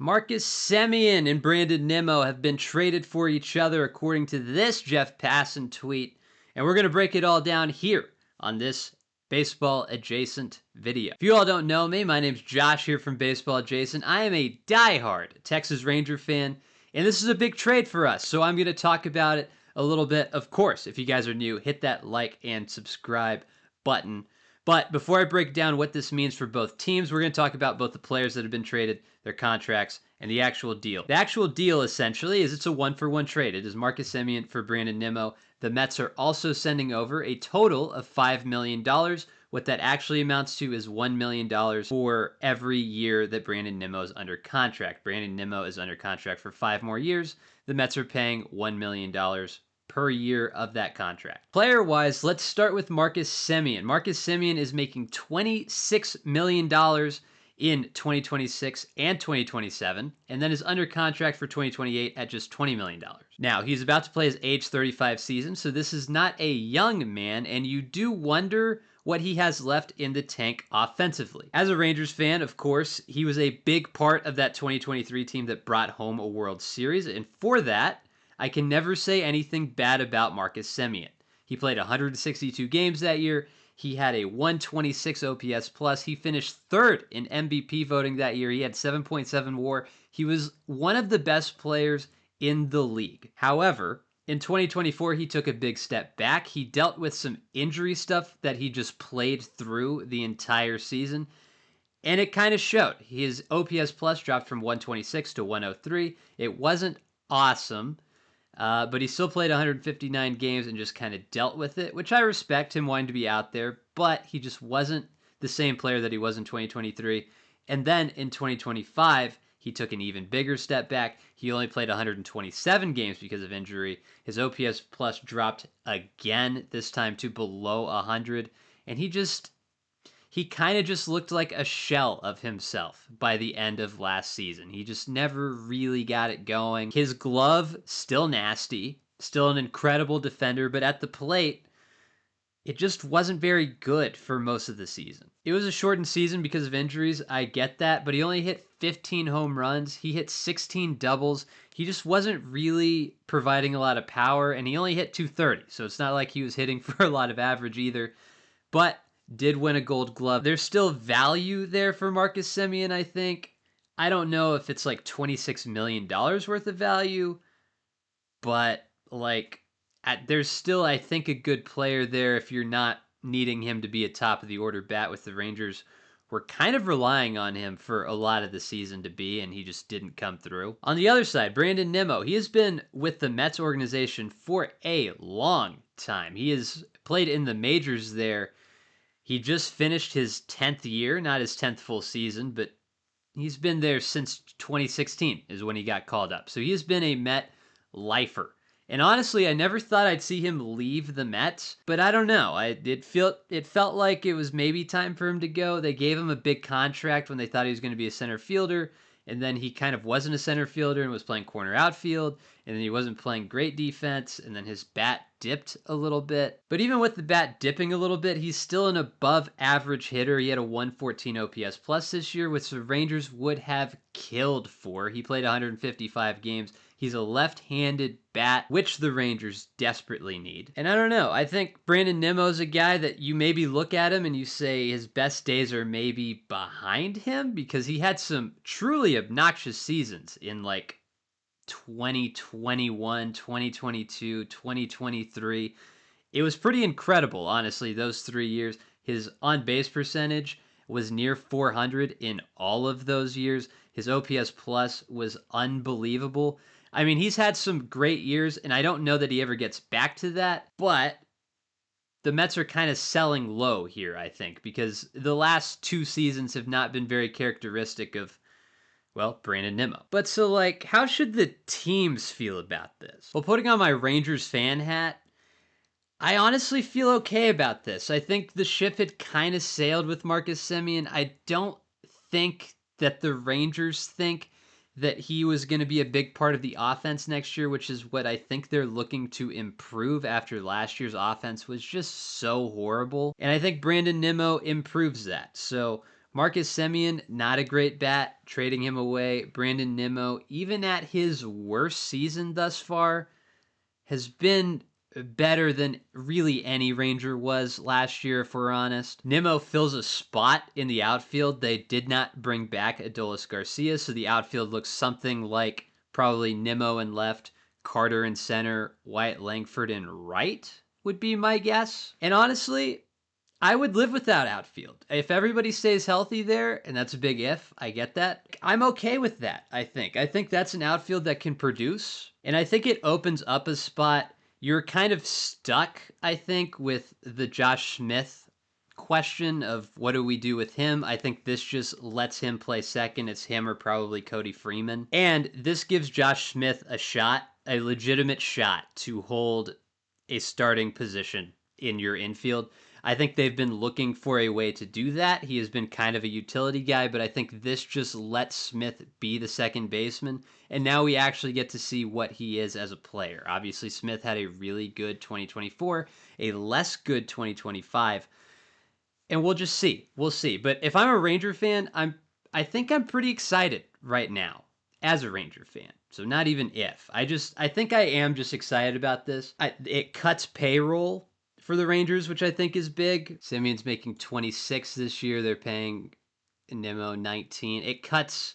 Marcus Semien and Brandon Nimmo have been traded for each other according to this Jeff Passan tweet, and we're going to break it all down here on this Baseball Adjacent video. If you all don't know me, my name's Josh here from Baseball Adjacent. I am a diehard Texas Ranger fan, and this is a big trade for us, so I'm going to talk about it a little bit. Of course, if you guys are new, hit that like and subscribe button. But before I break down what this means for both teams, we're going to talk about both the players that have been traded, their contracts, and the actual deal. The actual deal, essentially, is it's a one-for-one trade. It is Marcus Semien for Brandon Nimmo. The Mets are also sending over a total of $5 million. What that actually amounts to is $1 million for every year that Brandon Nimmo is under contract. Brandon Nimmo is under contract for 5 more years. The Mets are paying $1 million per year of that contract. Player-wise, let's start with Marcus Semien. Marcus Semien is making $26 million in 2026 and 2027, and then is under contract for 2028 at just $20 million. Now, he's about to play his age 35 season, so this is not a young man, and you do wonder what he has left in the tank offensively. As a Rangers fan, of course, he was a big part of that 2023 team that brought home a World Series, and for that, I can never say anything bad about Marcus Semien. He played 162 games that year. He had a 126 OPS plus. He finished third in MVP voting that year. He had 7.7 WAR. He was one of the best players in the league. However, in 2024, he took a big step back. He dealt with some injury stuff that he just played through the entire season, and it kind of showed. His OPS plus dropped from 126 to 103. It wasn't awesome. But he still played 159 games and just kind of dealt with it, which I respect him wanting to be out there, but he just wasn't the same player that he was in 2023. And then in 2025, he took an even bigger step back. He only played 127 games because of injury. His OPS plus dropped again, this time to below 100, and he kind of just looked like a shell of himself by the end of last season. He just never really got it going. His glove, still nasty, still an incredible defender, but at the plate, it just wasn't very good for most of the season. It was a shortened season because of injuries, I get that, but he only hit 15 home runs. He hit 16 doubles. He just wasn't really providing a lot of power, and he only hit 230, so it's not like he was hitting for a lot of average either. But did win a Gold Glove. There's still value there for Marcus Semien, I think. I don't know if it's like $26 million worth of value, but there's still, I think, a good player there if you're not needing him to be a top of the order bat with the Rangers. We're kind of relying on him for a lot of the season to be, and he just didn't come through. On the other side, Brandon Nimmo. He has been with the Mets organization for a long time. He has played in the majors there. He just finished his 10th year, not his 10th full season, but he's been there since 2016 is when he got called up. So he has been a Met lifer. And honestly, I never thought I'd see him leave the Mets, but I don't know. It felt like it was maybe time for him to go. They gave him a big contract when they thought he was going to be a center fielder, and then he kind of wasn't a center fielder and was playing corner outfield, and then he wasn't playing great defense, and then his bat dipped a little bit. But even with the bat dipping a little bit, he's still an above average hitter. He had a 114 OPS plus this year, which the Rangers would have killed for. He played 155 games. He's a left-handed bat, which the Rangers desperately need. And I don't know, I think Brandon Nimmo's a guy that you maybe look at him and you say his best days are maybe behind him, because he had some truly obnoxious seasons in 2021, 2022, 2023. It was pretty incredible, honestly, those 3 years. His on-base percentage was near 400 in all of those years. His OPS plus was unbelievable. I mean, he's had some great years, and I don't know that he ever gets back to that, but the Mets are kind of selling low here, I think, because the last 2 seasons have not been very characteristic of, well, Brandon Nimmo. But so, how should the teams feel about this? Well, putting on my Rangers fan hat, I honestly feel okay about this. I think the ship had kind of sailed with Marcus Semien. I don't think that the Rangers think that he was going to be a big part of the offense next year, which is what I think they're looking to improve after last year's offense was just so horrible. And I think Brandon Nimmo improves that. So Marcus Semien, not a great bat, trading him away. Brandon Nimmo, even at his worst season thus far, has been better than really any Ranger was last year, if we're honest. Nimmo fills a spot in the outfield. They did not bring back Adolis Garcia, so the outfield looks something like probably Nimmo in left, Carter in center, Wyatt Langford in right would be my guess. And honestly, I would live without outfield. If everybody stays healthy there, and that's a big if, I get that. I'm okay with that, I think. I think that's an outfield that can produce, and I think it opens up a spot. You're kind of stuck, I think, with the Josh Smith question of what do we do with him. I think this just lets him play second. It's him or probably Cody Freeman. And this gives Josh Smith a shot, a legitimate shot to hold a starting position in your infield. I think they've been looking for a way to do that. He has been kind of a utility guy, but I think this just lets Smith be the second baseman. And now we actually get to see what he is as a player. Obviously, Smith had a really good 2024, a less good 2025. And we'll just see. We'll see. But if I'm a Ranger fan, I think I'm pretty excited right now as a Ranger fan. So not even if. I think I am just excited about this. It cuts payroll for the Rangers, which I think is big. Semien's making 26 this year. They're paying Nimmo 19. It cuts,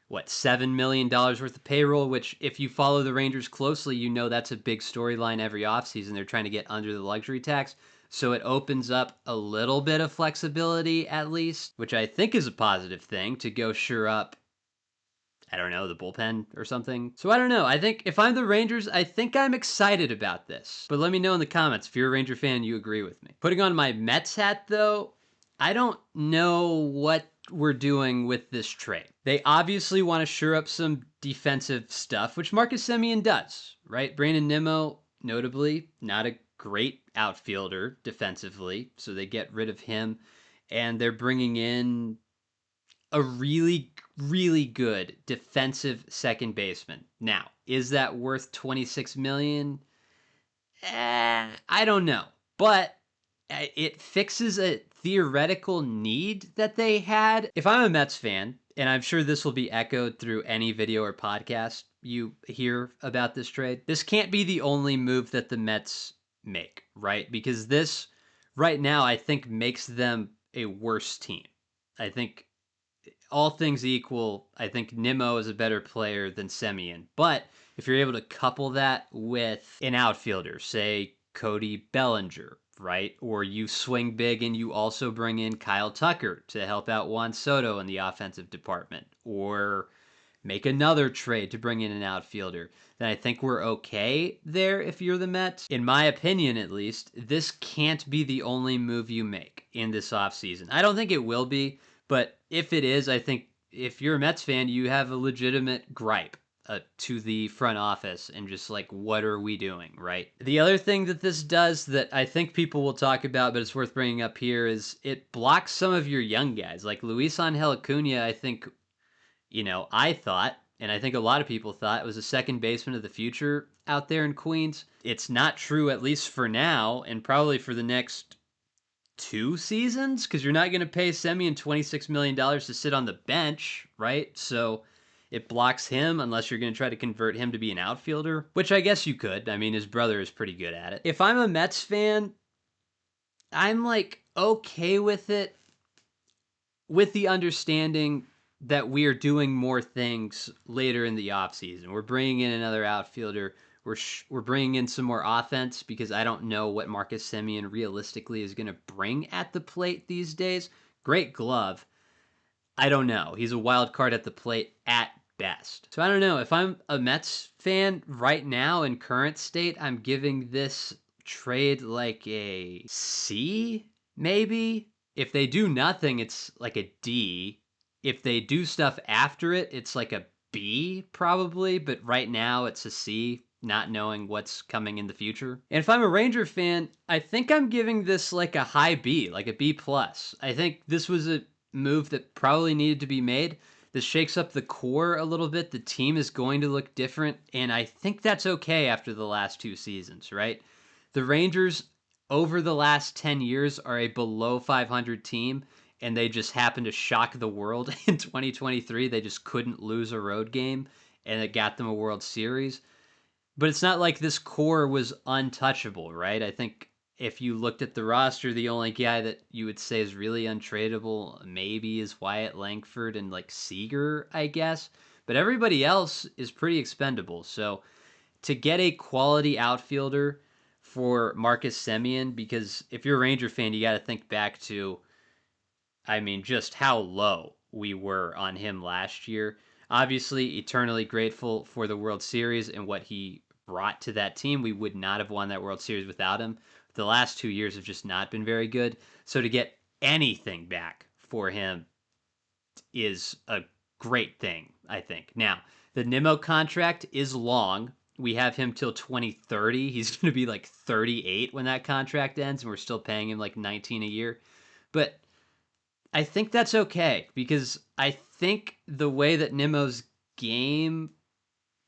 what, $7 million worth of payroll, which if you follow the Rangers closely, you know that's a big storyline every offseason. They're trying to get under the luxury tax. So it opens up a little bit of flexibility at least, which I think is a positive thing to go shore up, I don't know, the bullpen or something. So I don't know. I think if I'm the Rangers, I think I'm excited about this. But let me know in the comments if you're a Ranger fan and you agree with me. Putting on my Mets hat, though, I don't know what we're doing with this trade. They obviously want to shore up some defensive stuff, which Marcus Semien does, right? Brandon Nimmo, notably, not a great outfielder defensively, so they get rid of him, and they're bringing in a really, really good defensive second baseman. Now, is that worth $26 million? I don't know, but it fixes a theoretical need that they had. If I'm a Mets fan, and I'm sure this will be echoed through any video or podcast you hear about this trade, this can't be the only move that the Mets make, right? Because this, right now, I think makes them a worse team. I think all things equal, I think Nimmo is a better player than Semien. But if you're able to couple that with an outfielder, say Cody Bellinger, right? Or you swing big and you also bring in Kyle Tucker to help out Juan Soto in the offensive department, or make another trade to bring in an outfielder, then I think we're okay there if you're the Mets. In my opinion, at least, this can't be the only move you make in this offseason. I don't think it will be, but if it is, I think if you're a Mets fan, you have a legitimate gripe to the front office and just like, what are we doing, right? The other thing that this does that I think people will talk about, but it's worth bringing up here, is it blocks some of your young guys. Like Luis Angel Acuna, I think, I thought, and I think a lot of people thought, it was a second baseman of the future out there in Queens. It's not true, at least for now, and probably for the next 2 seasons, because you're not going to pay Semien $26 million to sit on the bench, right? So it blocks him unless you're going to try to convert him to be an outfielder, which I guess you could. I mean, his brother is pretty good at it. If I'm a Mets fan, I'm like okay with it, with the understanding that we are doing more things later in the offseason. We're bringing in another outfielder. We're bringing in some more offense because I don't know what Marcus Semien realistically is going to bring at the plate these days. Great glove. I don't know. He's a wild card at the plate at best. So I don't know. If I'm a Mets fan right now in current state, I'm giving this trade like a C, maybe. If they do nothing, it's like a D. If they do stuff after it, it's like a B probably, but right now it's a C, not knowing what's coming in the future. And if I'm a Ranger fan, I think I'm giving this like a high B, like a B plus. I think this was a move that probably needed to be made. This shakes up the core a little bit. The team is going to look different, and I think that's okay after the last 2 seasons, right? The Rangers over the last 10 years are a below 500 team, and they just happened to shock the world in 2023. They just couldn't lose a road game, and it got them a World Series. But it's not like this core was untouchable, right? I think if you looked at the roster, the only guy that you would say is really untradeable maybe is Wyatt Langford and like Seager, I guess. But everybody else is pretty expendable. So to get a quality outfielder for Marcus Semien, because if you're a Ranger fan, you got to think back to, I mean, just how low we were on him last year. Obviously, eternally grateful for the World Series and what he brought to that team. We would not have won that World Series without him. The last 2 years have just not been very good. So to get anything back for him is a great thing, I think. Now, the Nimmo contract is long. We have him till 2030. He's going to be like 38 when that contract ends, and we're still paying him like 19 a year. But I think that's okay because I think the way that Nimmo's game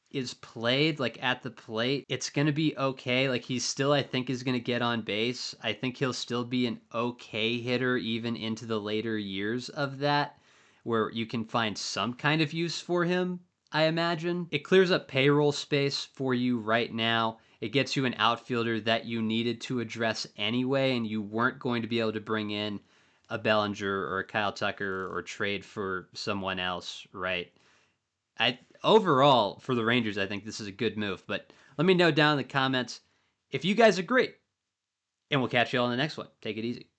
is played, like at the plate, it's going to be okay. Like he's still, I think, is going to get on base. I think he'll still be an okay hitter even into the later years of that, where you can find some kind of use for him, I imagine. It clears up payroll space for you right now. It gets you an outfielder that you needed to address anyway, and you weren't going to be able to bring in a Bellinger or a Kyle Tucker or trade for someone else, right? I overall for the Rangers, I think this is a good move. But let me know down in the comments if you guys agree, and we'll catch you all in the next one. Take it easy.